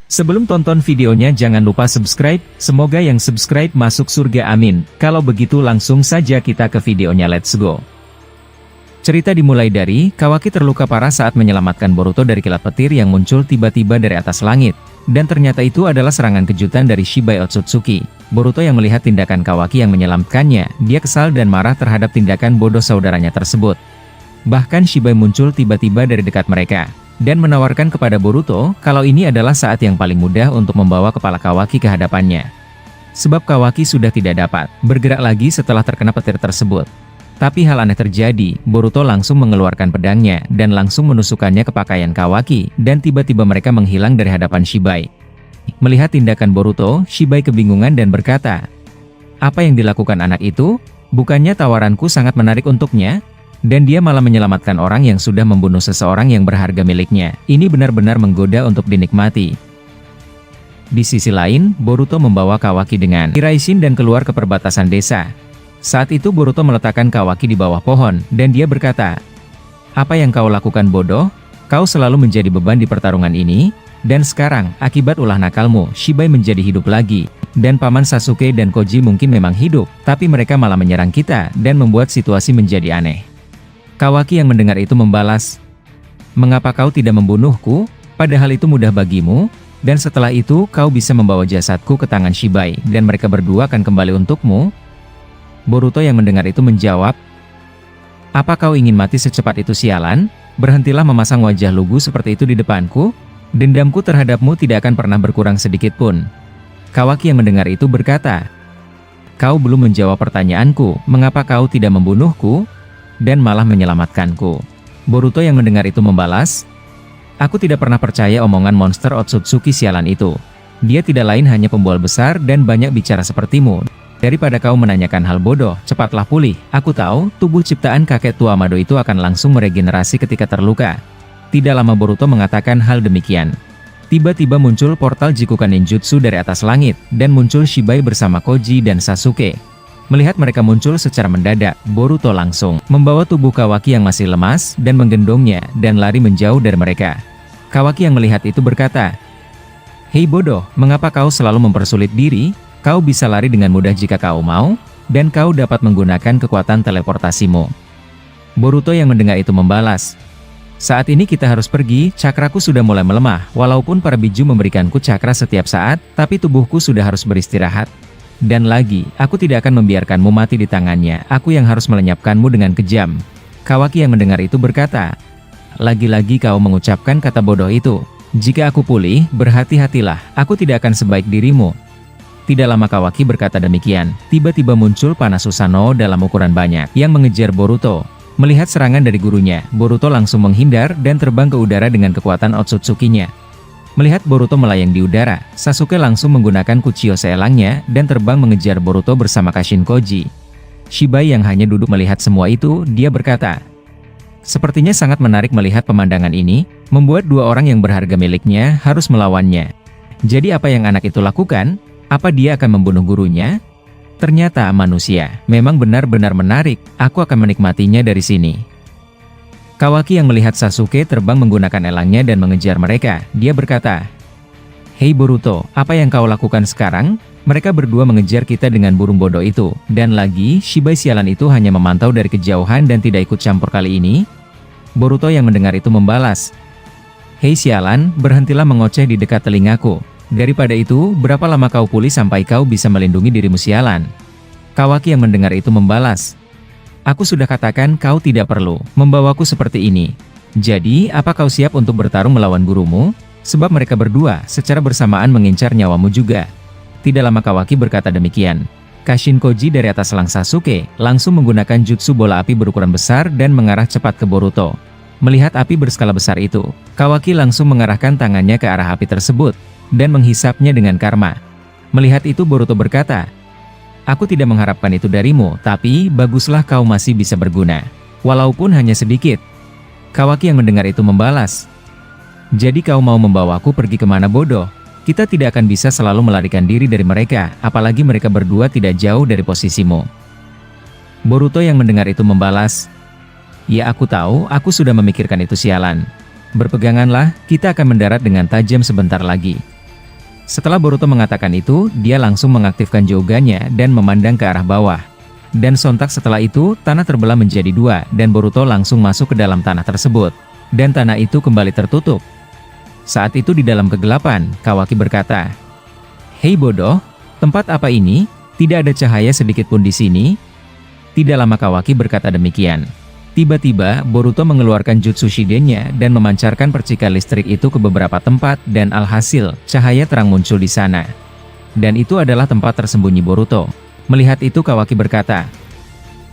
Sebelum tonton videonya jangan lupa subscribe, semoga yang subscribe masuk surga amin. Kalau begitu langsung saja kita ke videonya, let's go. Cerita dimulai dari, Kawaki terluka parah saat menyelamatkan Boruto dari kilat petir yang muncul tiba-tiba dari atas langit. Dan ternyata itu adalah serangan kejutan dari Shibai Otsutsuki. Boruto yang melihat tindakan Kawaki yang menyelamatkannya, dia kesal dan marah terhadap tindakan bodoh saudaranya tersebut. Bahkan Shibai muncul tiba-tiba dari dekat mereka dan menawarkan kepada Boruto kalau ini adalah saat yang paling mudah untuk membawa kepala Kawaki ke hadapannya. Sebab Kawaki sudah tidak dapat bergerak lagi setelah terkena petir tersebut. Tapi hal aneh terjadi, Boruto langsung mengeluarkan pedangnya dan langsung menusukkannya ke pakaian Kawaki dan tiba-tiba mereka menghilang dari hadapan Shibai. Melihat tindakan Boruto, Shibai kebingungan dan berkata, "Apa yang dilakukan anak itu? Bukannya tawaranku sangat menarik untuknya?" Dan dia malah menyelamatkan orang yang sudah membunuh seseorang yang berharga miliknya. Ini benar-benar menggoda untuk dinikmati. Di sisi lain, Boruto membawa Kawaki dengan Hiraishin dan keluar ke perbatasan desa. Saat itu Boruto meletakkan Kawaki di bawah pohon, dan dia berkata, "Apa yang kau lakukan bodoh? Kau selalu menjadi beban di pertarungan ini, dan sekarang, akibat ulah nakalmu, Shibai menjadi hidup lagi. Dan Paman Sasuke dan Koji mungkin memang hidup, tapi mereka malah menyerang kita, dan membuat situasi menjadi aneh." Kawaki yang mendengar itu membalas, "Mengapa kau tidak membunuhku? Padahal itu mudah bagimu, dan setelah itu kau bisa membawa jasadku ke tangan Shibai, dan mereka berdua akan kembali untukmu." Boruto yang mendengar itu menjawab, "Apa kau ingin mati secepat itu sialan? Berhentilah memasang wajah lugu seperti itu di depanku. Dendamku terhadapmu tidak akan pernah berkurang sedikit pun." Kawaki yang mendengar itu berkata, "Kau belum menjawab pertanyaanku, mengapa kau tidak membunuhku? Dan malah menyelamatkanku." Boruto yang mendengar itu membalas, "Aku tidak pernah percaya omongan monster Otsutsuki sialan itu. Dia tidak lain hanya pembual besar dan banyak bicara sepertimu. Daripada kau menanyakan hal bodoh, cepatlah pulih. Aku tahu, tubuh ciptaan kakek tua Mado itu akan langsung meregenerasi ketika terluka." Tidak lama Boruto mengatakan hal demikian. Tiba-tiba muncul portal Jikukan Ninjutsu dari atas langit, dan muncul Shibai bersama Koji dan Sasuke. Melihat mereka muncul secara mendadak, Boruto langsung membawa tubuh Kawaki yang masih lemas dan menggendongnya dan lari menjauh dari mereka. Kawaki yang melihat itu berkata, "Hei bodoh, mengapa kau selalu mempersulit diri? Kau bisa lari dengan mudah jika kau mau, dan kau dapat menggunakan kekuatan teleportasimu." Boruto yang mendengar itu membalas, "Saat ini kita harus pergi, cakraku sudah mulai melemah, walaupun para biju memberikanku cakra setiap saat, tapi tubuhku sudah harus beristirahat. Dan lagi, aku tidak akan membiarkanmu mati di tangannya, aku yang harus melenyapkanmu dengan kejam." Kawaki yang mendengar itu berkata, "Lagi-lagi kau mengucapkan kata bodoh itu. Jika aku pulih, berhati-hatilah, aku tidak akan sebaik dirimu." Tidak lama Kawaki berkata demikian, tiba-tiba muncul panah Susanoo dalam ukuran banyak, yang mengejar Boruto. Melihat serangan dari gurunya, Boruto langsung menghindar dan terbang ke udara dengan kekuatan Otsutsuki-nya. Melihat Boruto melayang di udara, Sasuke langsung menggunakan Kuchio seelangnya dan terbang mengejar Boruto bersama Kashin Koji. Shibai yang hanya duduk melihat semua itu, dia berkata, "Sepertinya sangat menarik melihat pemandangan ini, membuat dua orang yang berharga miliknya harus melawannya. Jadi apa yang anak itu lakukan? Apa dia akan membunuh gurunya? Ternyata manusia, memang benar-benar menarik, aku akan menikmatinya dari sini." Kawaki yang melihat Sasuke terbang menggunakan elangnya dan mengejar mereka, dia berkata, "Hei Boruto, apa yang kau lakukan sekarang? Mereka berdua mengejar kita dengan burung bodoh itu, dan lagi, Shibai sialan itu hanya memantau dari kejauhan dan tidak ikut campur kali ini." Boruto yang mendengar itu membalas, "Hei sialan, berhentilah mengoceh di dekat telingaku. Daripada itu, berapa lama kau pulih sampai kau bisa melindungi dirimu sialan?" Kawaki yang mendengar itu membalas, "Aku sudah katakan kau tidak perlu membawaku seperti ini. Jadi, apa kau siap untuk bertarung melawan gurumu? Sebab mereka berdua secara bersamaan mengincar nyawamu juga." Tidak lama Kawaki berkata demikian. Kashin Koji dari atas selang Sasuke langsung menggunakan jutsu bola api berukuran besar dan mengarah cepat ke Boruto. Melihat api berskala besar itu, Kawaki langsung mengarahkan tangannya ke arah api tersebut dan menghisapnya dengan karma. Melihat itu Boruto berkata, "Aku tidak mengharapkan itu darimu, tapi baguslah kau masih bisa berguna. Walaupun hanya sedikit." Kawaki yang mendengar itu membalas, "Jadi kau mau membawaku pergi kemana bodoh? Kita tidak akan bisa selalu melarikan diri dari mereka, apalagi mereka berdua tidak jauh dari posisimu." Boruto yang mendengar itu membalas, "Ya aku tahu, aku sudah memikirkan itu sialan. Berpeganganlah, kita akan mendarat dengan tajam sebentar lagi." Setelah Boruto mengatakan itu, dia langsung mengaktifkan Jogannya dan memandang ke arah bawah. Dan sontak setelah itu, tanah terbelah menjadi dua, dan Boruto langsung masuk ke dalam tanah tersebut. Dan tanah itu kembali tertutup. Saat itu di dalam kegelapan, Kawaki berkata, "Hei bodoh, tempat apa ini? Tidak ada cahaya sedikit pun di sini." Tidak lama Kawaki berkata demikian. Tiba-tiba, Boruto mengeluarkan jutsu Shiden-nya dan memancarkan percikan listrik itu ke beberapa tempat dan alhasil, cahaya terang muncul di sana. Dan itu adalah tempat tersembunyi Boruto. Melihat itu Kawaki berkata,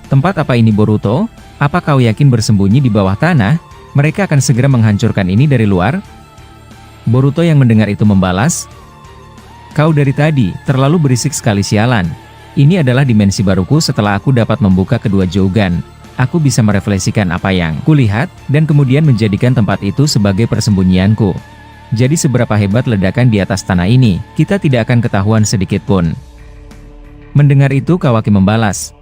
"Tempat apa ini Boruto? Apa kau yakin bersembunyi di bawah tanah? Mereka akan segera menghancurkan ini dari luar?" Boruto yang mendengar itu membalas, "Kau dari tadi, terlalu berisik sekali sialan. Ini adalah dimensi baruku setelah aku dapat membuka kedua Jogan. Aku bisa merefleksikan apa yang kulihat, dan kemudian menjadikan tempat itu sebagai persembunyianku. Jadi seberapa hebat ledakan di atas tanah ini, kita tidak akan ketahuan sedikit pun." Mendengar itu Kawaki membalas,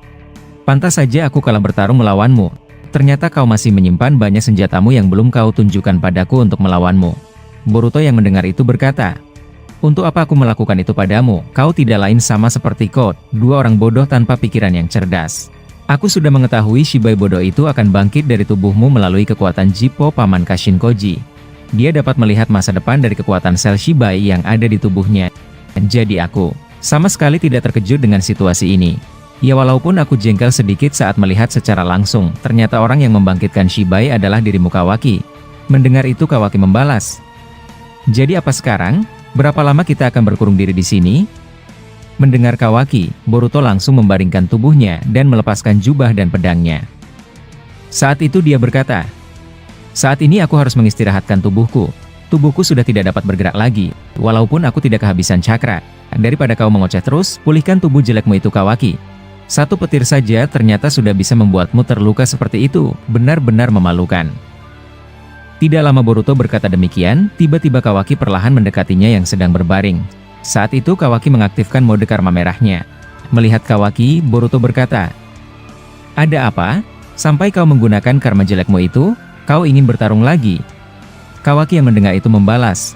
"Pantas saja aku kalah bertarung melawanmu. Ternyata kau masih menyimpan banyak senjatamu yang belum kau tunjukkan padaku untuk melawanmu." Boruto yang mendengar itu berkata, "Untuk apa aku melakukan itu padamu? Kau tidak lain sama seperti Code, dua orang bodoh tanpa pikiran yang cerdas. Aku sudah mengetahui Shibai bodoh itu akan bangkit dari tubuhmu melalui kekuatan Jippo Paman Kashinkoji. Dia dapat melihat masa depan dari kekuatan sel Shibai yang ada di tubuhnya. Jadi aku sama sekali tidak terkejut dengan situasi ini. Ya walaupun aku jengkel sedikit saat melihat secara langsung, ternyata orang yang membangkitkan Shibai adalah dirimu Kawaki." Mendengar itu Kawaki membalas, "Jadi apa sekarang? Berapa lama kita akan berkurung diri di sini?" Mendengar Kawaki, Boruto langsung membaringkan tubuhnya dan melepaskan jubah dan pedangnya. Saat itu dia berkata, "Saat ini aku harus mengistirahatkan tubuhku. Tubuhku sudah tidak dapat bergerak lagi, walaupun aku tidak kehabisan cakra. Daripada kau mengoceh terus, pulihkan tubuh jelekmu itu Kawaki. Satu petir saja ternyata sudah bisa membuatmu terluka seperti itu, benar-benar memalukan." Tidak lama Boruto berkata demikian, tiba-tiba Kawaki perlahan mendekatinya yang sedang berbaring. Saat itu Kawaki mengaktifkan mode karma merahnya. Melihat Kawaki, Boruto berkata, "Ada apa? Sampai kau menggunakan karma jelekmu itu, kau ingin bertarung lagi?" Kawaki yang mendengar itu membalas,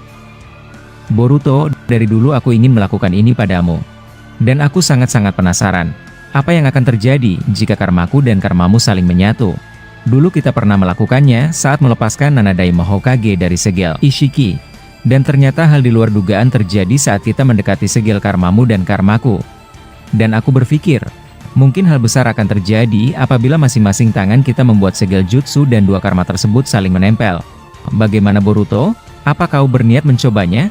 "Boruto, dari dulu aku ingin melakukan ini padamu. Dan aku sangat-sangat penasaran. Apa yang akan terjadi jika karmaku dan karmamu saling menyatu? Dulu kita pernah melakukannya saat melepaskan Nanadaima Hokage dari segel Ishiki. Dan ternyata hal di luar dugaan terjadi saat kita mendekati segel karmamu dan karmaku. Dan aku berpikir, mungkin hal besar akan terjadi apabila masing-masing tangan kita membuat segel jutsu dan dua karma tersebut saling menempel. Bagaimana Boruto? Apa kau berniat mencobanya?"